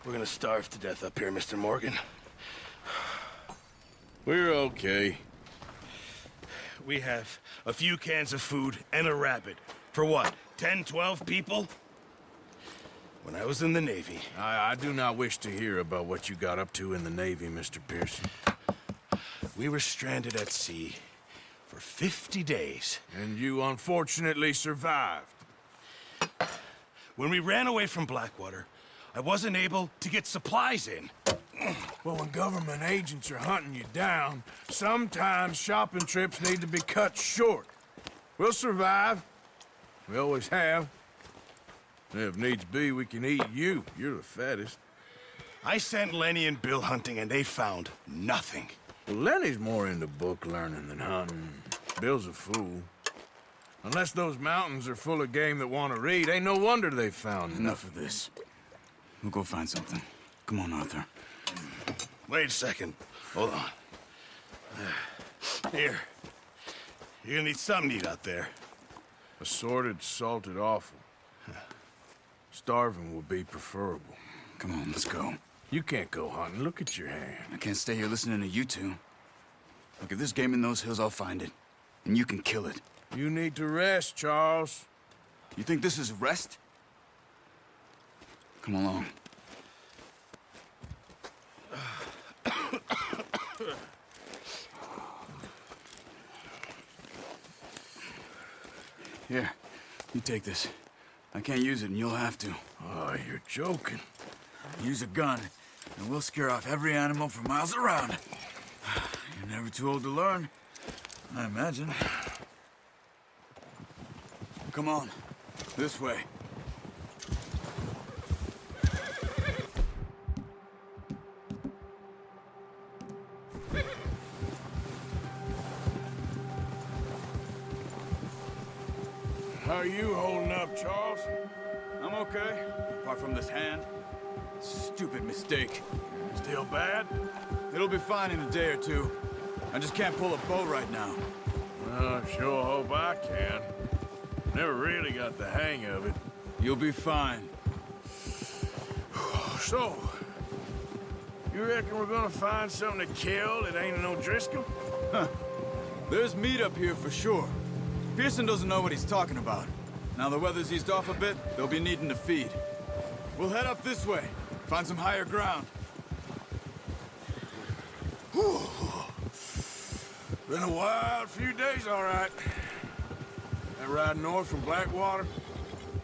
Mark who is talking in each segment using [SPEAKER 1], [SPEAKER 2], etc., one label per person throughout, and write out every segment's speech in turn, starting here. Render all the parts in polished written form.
[SPEAKER 1] We're gonna starve to death up here, Mr. Morgan.
[SPEAKER 2] We're okay.
[SPEAKER 1] We have a few cans of food and a rabbit. For what, 10, 12 people? When I was in the Navy...
[SPEAKER 2] I do not wish to hear about what you got up to in the Navy, Mr. Pearson.
[SPEAKER 1] We were stranded at sea for 50 days.
[SPEAKER 2] And you unfortunately survived.
[SPEAKER 1] When we ran away from Blackwater, I wasn't able to get supplies in.
[SPEAKER 2] Well, when government agents are hunting you down, sometimes shopping trips need to be cut short. We'll survive. We always have. And if needs be, we can eat you. You're the fattest.
[SPEAKER 1] I sent Lenny and Bill hunting, and they found nothing.
[SPEAKER 2] Well, Lenny's more into book learning than hunting. Bill's a fool. Unless those mountains are full of game that want to read, ain't no wonder they found
[SPEAKER 3] Enough of this. We'll go find something. Come on, Arthur.
[SPEAKER 1] Wait a second. Hold on. Here. You're gonna need something to eat out there.
[SPEAKER 2] Assorted, salted offal. Starving would be preferable.
[SPEAKER 3] Come on, let's go.
[SPEAKER 2] You can't go hunting. Look at your hand.
[SPEAKER 3] I can't stay here listening to you two. Look, if there's game in those hills, I'll find it. And you can kill it.
[SPEAKER 2] You need to rest, Charles.
[SPEAKER 3] You think this is rest? Come along. Here, you take this. I can't use it, and you'll have to.
[SPEAKER 2] Oh, you're joking.
[SPEAKER 3] Use a gun, and we'll scare off every animal for miles around. You're never too old to learn, I imagine. Come on, this way.
[SPEAKER 2] How are you holding up, Charles?
[SPEAKER 3] I'm okay, apart from this hand. Stupid mistake.
[SPEAKER 2] Still bad?
[SPEAKER 3] It'll be fine in a day or two. I just can't pull a bow right now.
[SPEAKER 2] Well, I sure hope I can. Never really got the hang of it.
[SPEAKER 3] You'll be fine.
[SPEAKER 2] So, you reckon we're gonna find something to kill that ain't no Driscoll?
[SPEAKER 3] There's meat up here for sure. Pearson doesn't know what he's talking about. Now the weather's eased off a bit, they'll be needing to feed. We'll head up this way, find some higher ground.
[SPEAKER 2] Whew. Been a wild few days, all right. That ride north from Blackwater,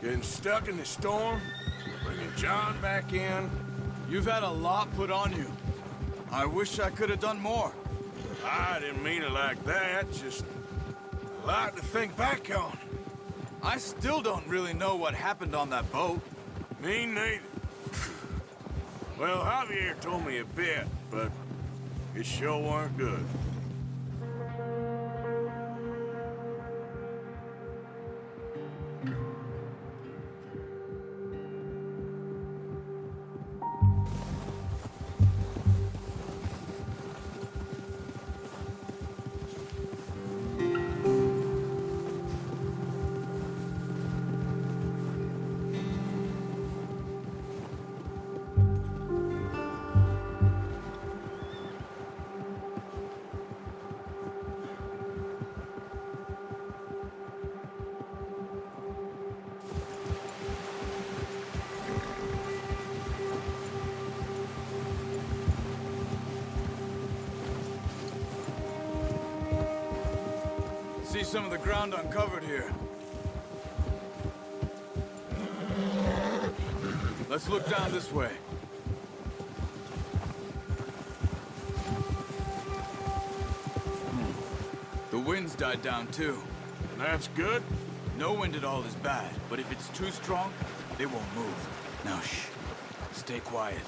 [SPEAKER 2] getting stuck in the storm, bringing John back in.
[SPEAKER 3] You've had a lot put on you. I wish I could have done more.
[SPEAKER 2] I didn't mean it like that, just a lot to think back on.
[SPEAKER 3] I still don't really know what happened on that boat.
[SPEAKER 2] Me neither. Well, Javier told me a bit, but it sure weren't good.
[SPEAKER 3] See some of the ground uncovered here. Let's look down this way. The wind's died down too.
[SPEAKER 2] That's good.
[SPEAKER 3] No wind at all is bad, but if it's too strong, they won't move. Now shh. Stay quiet.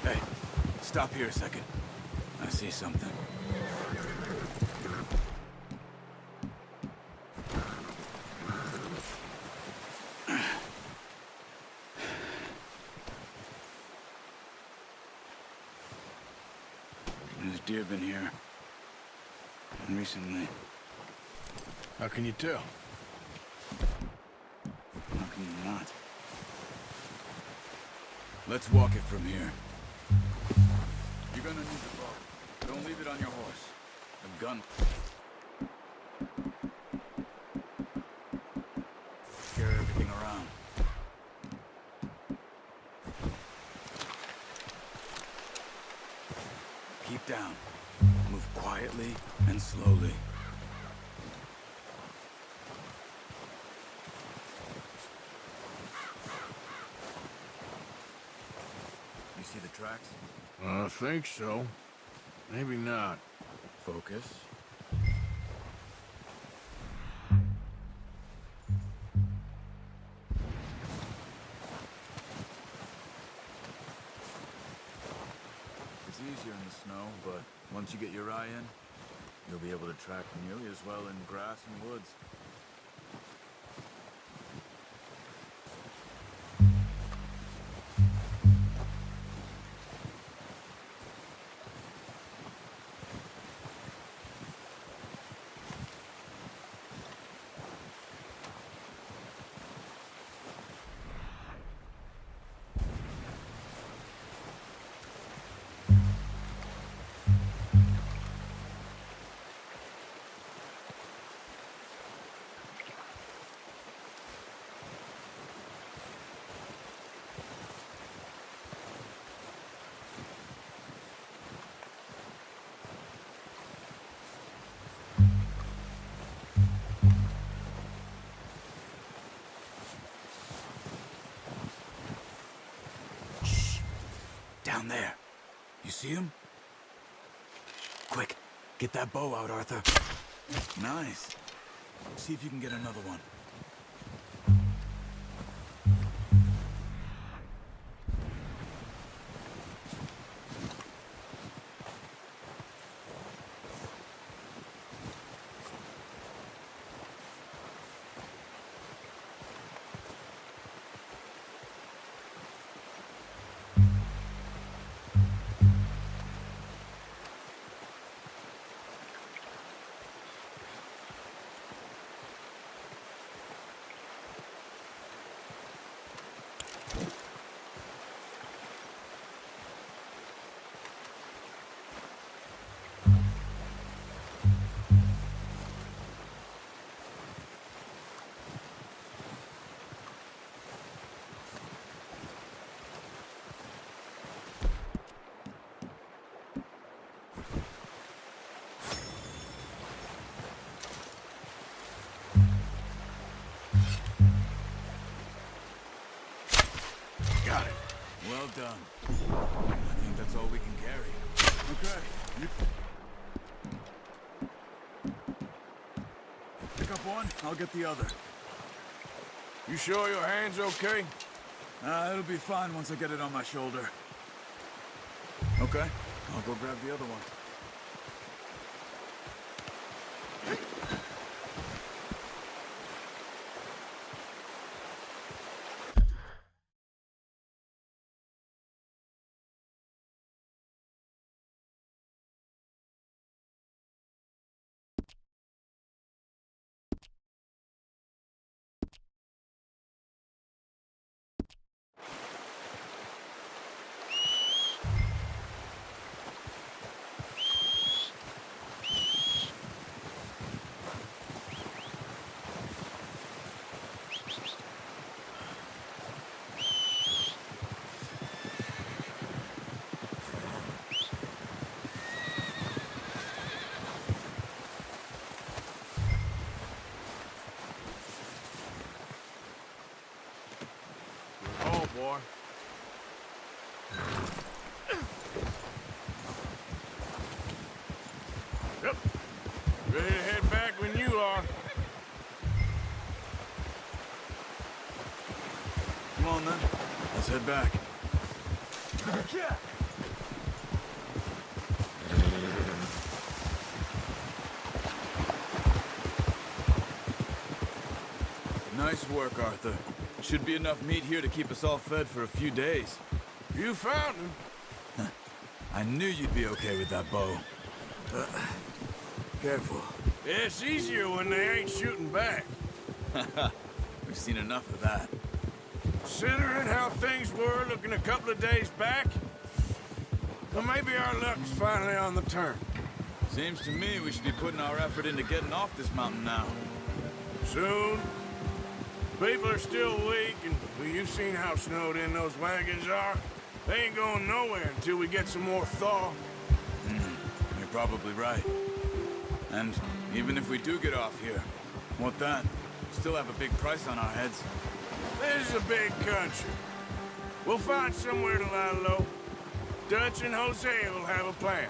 [SPEAKER 3] Hey, stop here a second. I see something. There's deer been here. recently.
[SPEAKER 2] How can you tell?
[SPEAKER 3] How can you not? Let's walk it from here. You're gonna need the bow. Don't leave it on your horse. A gun. Carry everything around. Keep down. Move quietly and slowly. You see the tracks?
[SPEAKER 2] I think so. Maybe not.
[SPEAKER 3] Focus. It's easier in the snow, but once you get your eye in, you'll be able to track nearly as well in grass and woods. Down there. You see him? Quick, get that bow out, Arthur. Nice. See if you can get another one.
[SPEAKER 2] Got it.
[SPEAKER 3] Well done. I think that's all we can carry. Okay. Pick up one, I'll get the other.
[SPEAKER 2] You sure your hand's okay?
[SPEAKER 3] It'll be fine once I get it on my shoulder. Okay, I'll go grab the other one.
[SPEAKER 2] Oh, boy. Yep. Ready to head back when you are.
[SPEAKER 3] Come on then, let's head back. Nice work, Arthur. Should be enough meat here to keep us all fed for a few days.
[SPEAKER 2] You found him.
[SPEAKER 3] I knew you'd be okay with that bow. Careful.
[SPEAKER 2] It's easier when they ain't shooting back.
[SPEAKER 3] We've seen enough of that.
[SPEAKER 2] Considering how things were looking a couple of days back, well, maybe our luck's finally on the turn.
[SPEAKER 3] Seems to me we should be putting our effort into getting off this mountain now.
[SPEAKER 2] Soon. People are still weak, and well, you've seen how snowed in those wagons are. They ain't going nowhere until we get some more thaw.
[SPEAKER 3] You're probably right. And even if we do get off here, what then? Still have a big price on our heads.
[SPEAKER 2] This is a big country. We'll find somewhere to lie low. Dutch and Hosea will have a plan.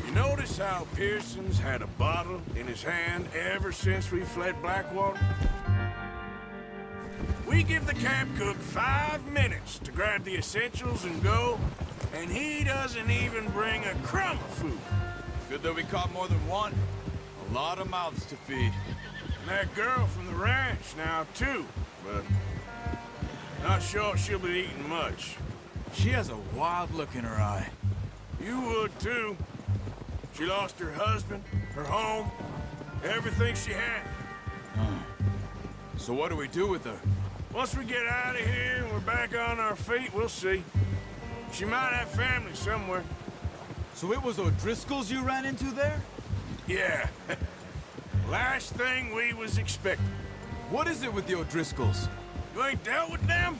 [SPEAKER 2] You notice how Pearson's had a bottle in his hand ever since we fled Blackwater? We give the camp cook 5 minutes to grab the essentials and go, and he doesn't even bring a crumb of food.
[SPEAKER 3] Good that we caught more than one. A lot of mouths to feed.
[SPEAKER 2] And that girl from the ranch now, too, but not sure she'll be eating much.
[SPEAKER 3] She has a wild look in her eye.
[SPEAKER 2] You would, too. She lost her husband, her home, everything she had.
[SPEAKER 3] So what do we do with her?
[SPEAKER 2] Once we get out of here and we're back on our feet, we'll see. She might have family somewhere.
[SPEAKER 3] So it was O'Driscoll's you ran into there?
[SPEAKER 2] Yeah. Last thing we was expecting.
[SPEAKER 3] What is it with the O'Driscolls?
[SPEAKER 2] You ain't dealt with them?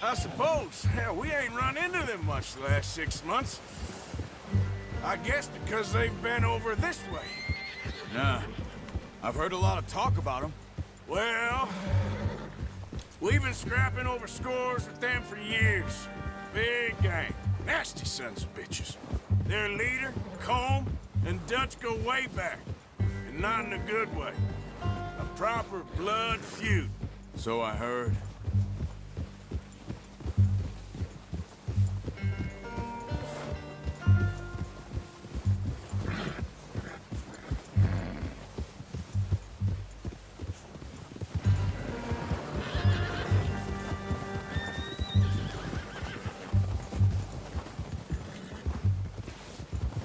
[SPEAKER 2] I suppose. Hell, we ain't run into them much the last 6 months. I guess because they've been over this way.
[SPEAKER 3] Nah. I've heard a lot of talk about them.
[SPEAKER 2] Well, we've been scrapping over scores with them for years. Big gang. Nasty sons of bitches. Their leader, Combe, and Dutch go way back. And not in a good way. A proper blood feud.
[SPEAKER 3] So I heard.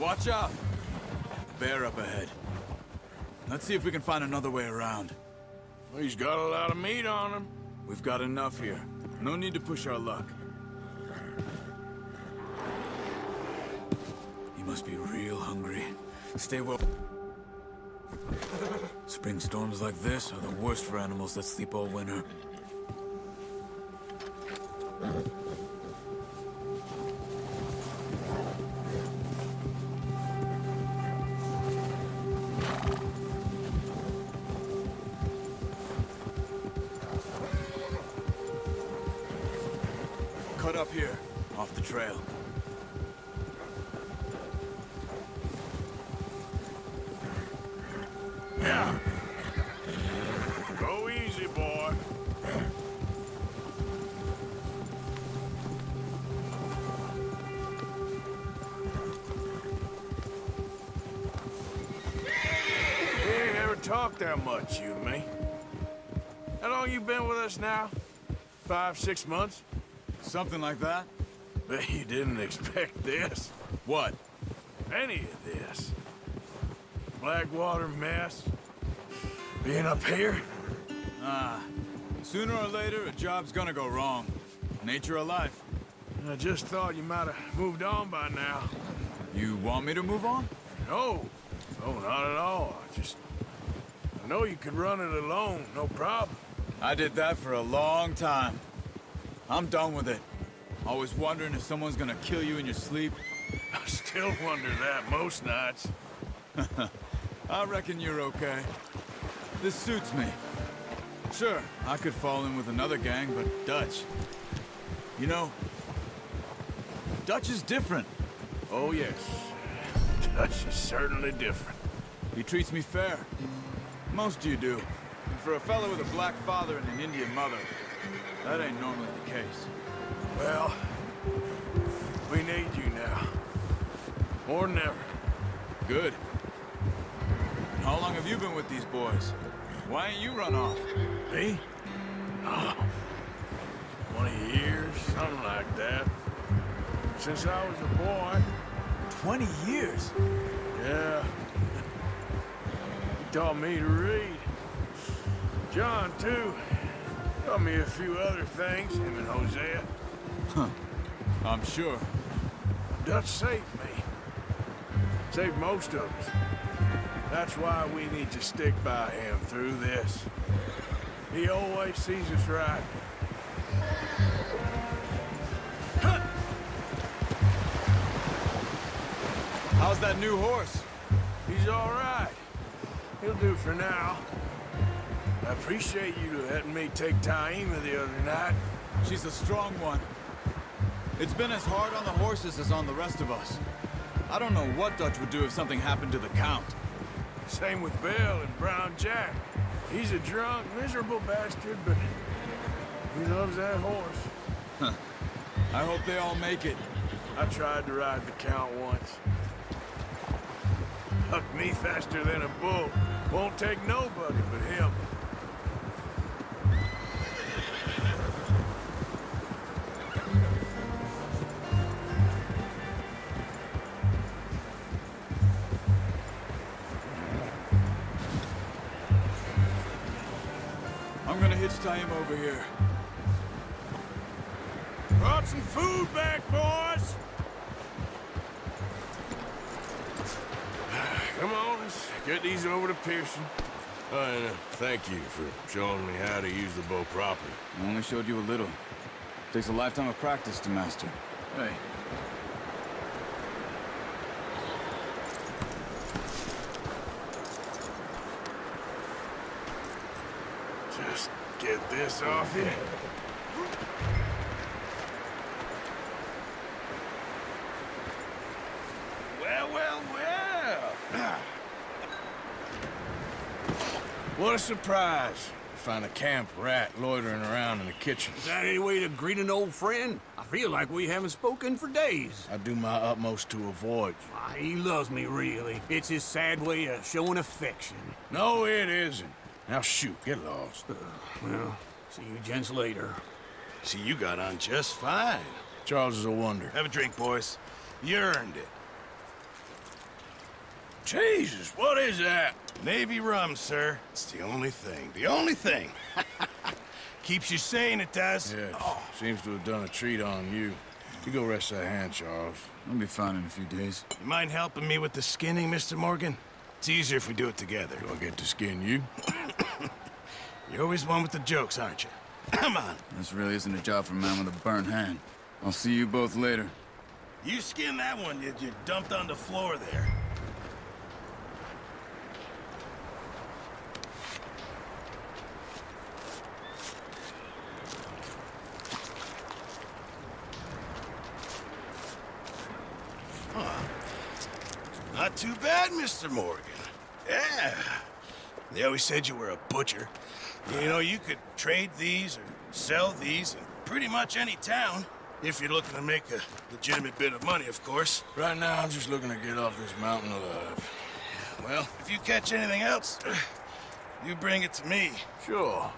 [SPEAKER 3] Watch out! Bear up ahead. Let's see if we can find another way around.
[SPEAKER 2] Well, he's got a lot of meat on him.
[SPEAKER 3] We've got enough here. No need to push our luck. He must be real hungry. Stay well. Spring storms like this are the worst for animals that sleep all winter. Cut up here, off the trail.
[SPEAKER 2] Yeah. Go easy, boy. We ain't ever talked that much, you and me. How long you been with us now? 5, 6 months?
[SPEAKER 3] Something like that?
[SPEAKER 2] Bet you didn't expect this.
[SPEAKER 3] What?
[SPEAKER 2] Any of this. Blackwater mess. Being up here.
[SPEAKER 3] Sooner or later, a job's gonna go wrong. Nature of life.
[SPEAKER 2] I just thought you might have moved on by now.
[SPEAKER 3] You want me to move on?
[SPEAKER 2] No. No, not at all. I know you could run it alone, no problem.
[SPEAKER 3] I did that for a long time. I'm done with it. Always wondering if someone's gonna kill you in your sleep.
[SPEAKER 2] I still wonder that most nights.
[SPEAKER 3] I reckon you're okay. This suits me. Sure, I could fall in with another gang, but Dutch... You know, Dutch is different.
[SPEAKER 2] Oh, yes. Dutch is certainly different.
[SPEAKER 3] He treats me fair. Most of you do. And for a fellow with a black father and an Indian mother, that ain't normally the case.
[SPEAKER 2] Well, we need you now. More than ever.
[SPEAKER 3] Good. And how long have you been with these boys? Why ain't you run off?
[SPEAKER 2] Me? Oh, 20 years, something like Dad. Since I was a boy.
[SPEAKER 3] 20 years?
[SPEAKER 2] Yeah. He taught me to read. John, too. Taught me a few other things, him and Hosea.
[SPEAKER 3] Huh. I'm sure.
[SPEAKER 2] Dutch saved me. Saved most of us. That's why we need to stick by him through this. He always sees us right.
[SPEAKER 3] How's that new horse?
[SPEAKER 2] He's all right. He'll do for now. I appreciate you letting me take Taima the other night.
[SPEAKER 3] She's a strong one. It's been as hard on the horses as on the rest of us. I don't know what Dutch would do if something happened to the Count.
[SPEAKER 2] Same with Bill and Brown Jack. He's a drunk, miserable bastard, but he loves that horse.
[SPEAKER 3] Huh. I hope they all make it.
[SPEAKER 2] I tried to ride the Count once. Hucked me faster than a bull. Won't take nobody but him.
[SPEAKER 3] I'm gonna hitch Taima over here.
[SPEAKER 2] Brought some food back, boys! Come on, let's get these over to Pearson. And thank you for showing me how to use the bow properly.
[SPEAKER 3] I only showed you a little. Takes a lifetime of practice to master. Hey.
[SPEAKER 2] Just get this off you. Well, well, well. What a surprise. Find a camp rat loitering around in the kitchen.
[SPEAKER 4] Is that any way to greet an old friend? I feel like we haven't spoken for days.
[SPEAKER 2] I do my utmost to avoid you.
[SPEAKER 4] Why, he loves me, really. It's his sad way of showing affection.
[SPEAKER 2] No, it isn't. Now shoot, get lost.
[SPEAKER 4] Well, see you gents later.
[SPEAKER 1] See, you got on just fine.
[SPEAKER 2] Charles is a wonder.
[SPEAKER 1] Have a drink, boys. You earned it.
[SPEAKER 2] Jesus, what is that?
[SPEAKER 1] Navy rum, sir. It's the only thing. The only thing. Keeps you sane, it does.
[SPEAKER 2] Yes, seems to have done a treat on you. You go rest that hand, Charles.
[SPEAKER 3] I'll be fine in a few days.
[SPEAKER 1] You mind helping me with the skinning, Mr. Morgan? It's easier if we do it together.
[SPEAKER 2] Do I get to skin you?
[SPEAKER 1] You're always one with the jokes, aren't you? Come on.
[SPEAKER 3] This really isn't a job for a man with a burnt hand. I'll see you both later.
[SPEAKER 1] You skin that one you dumped on the floor there. Not too bad, Mr. Morgan. Yeah. They always said you were a butcher. You know, you could trade these or sell these in pretty much any town. If you're looking to make a legitimate bit of money, of course.
[SPEAKER 2] Right now, I'm just looking to get off this mountain alive.
[SPEAKER 1] Well, if you catch anything else, you bring it to me.
[SPEAKER 2] Sure.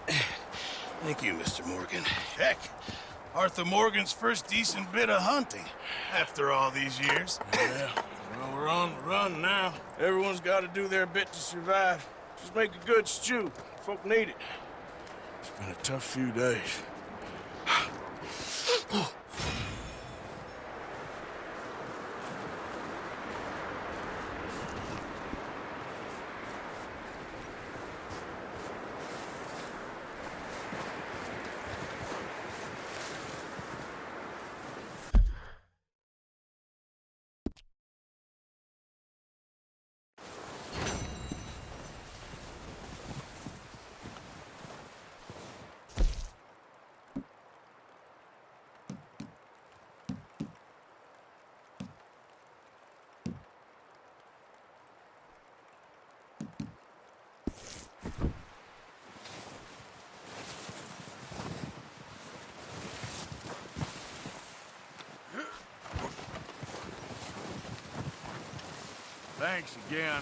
[SPEAKER 1] Thank you, Mr. Morgan. Heck, Arthur Morgan's first decent bit of hunting after all these years.
[SPEAKER 2] Yeah. Well, we're on the run now. Everyone's got to do their bit to survive. Just make a good stew. Folk need it. It's been a tough few days. Thanks again.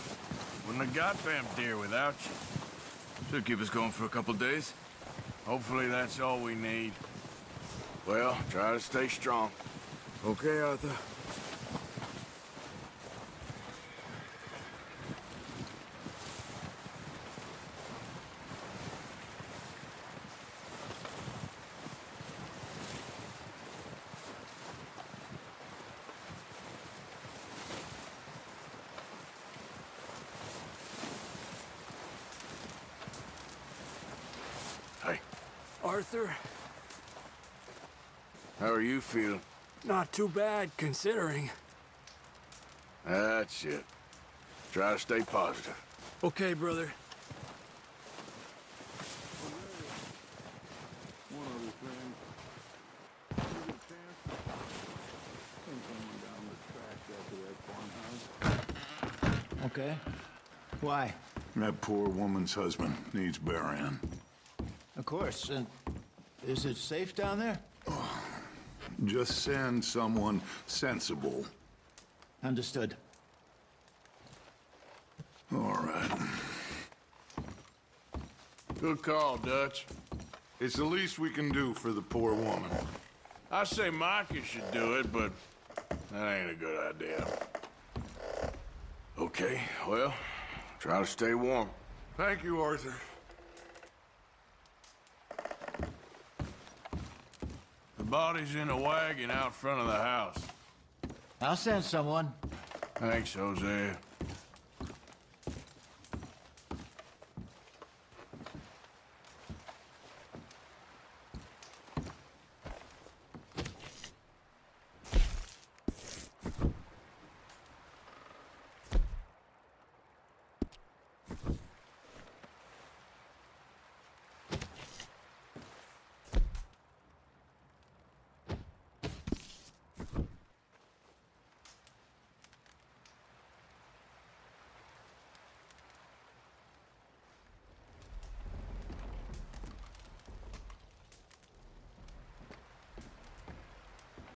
[SPEAKER 2] Wouldn't have got them deer without you.
[SPEAKER 3] Should keep us going for a couple days.
[SPEAKER 2] Hopefully that's all we need. Well, try to stay strong.
[SPEAKER 3] Okay, Arthur.
[SPEAKER 2] Hey,
[SPEAKER 4] Arthur,
[SPEAKER 2] how are you feeling?
[SPEAKER 4] not too bad considering.
[SPEAKER 2] That's it. Try to stay positive.
[SPEAKER 4] Okay, brother.
[SPEAKER 5] Okay. Why?
[SPEAKER 6] That poor woman's husband needs burying.
[SPEAKER 5] Of course. And is it safe down there?
[SPEAKER 6] Just send someone sensible.
[SPEAKER 5] Understood.
[SPEAKER 6] All right.
[SPEAKER 2] Good call, Dutch.
[SPEAKER 6] It's the least we can do for the poor woman.
[SPEAKER 2] I say Micah should do it, but that ain't a good idea. Okay, well, try to stay warm.
[SPEAKER 6] Thank you, Arthur.
[SPEAKER 2] The body's in a wagon out front of the house.
[SPEAKER 5] I'll send someone.
[SPEAKER 2] Thanks, Hosea.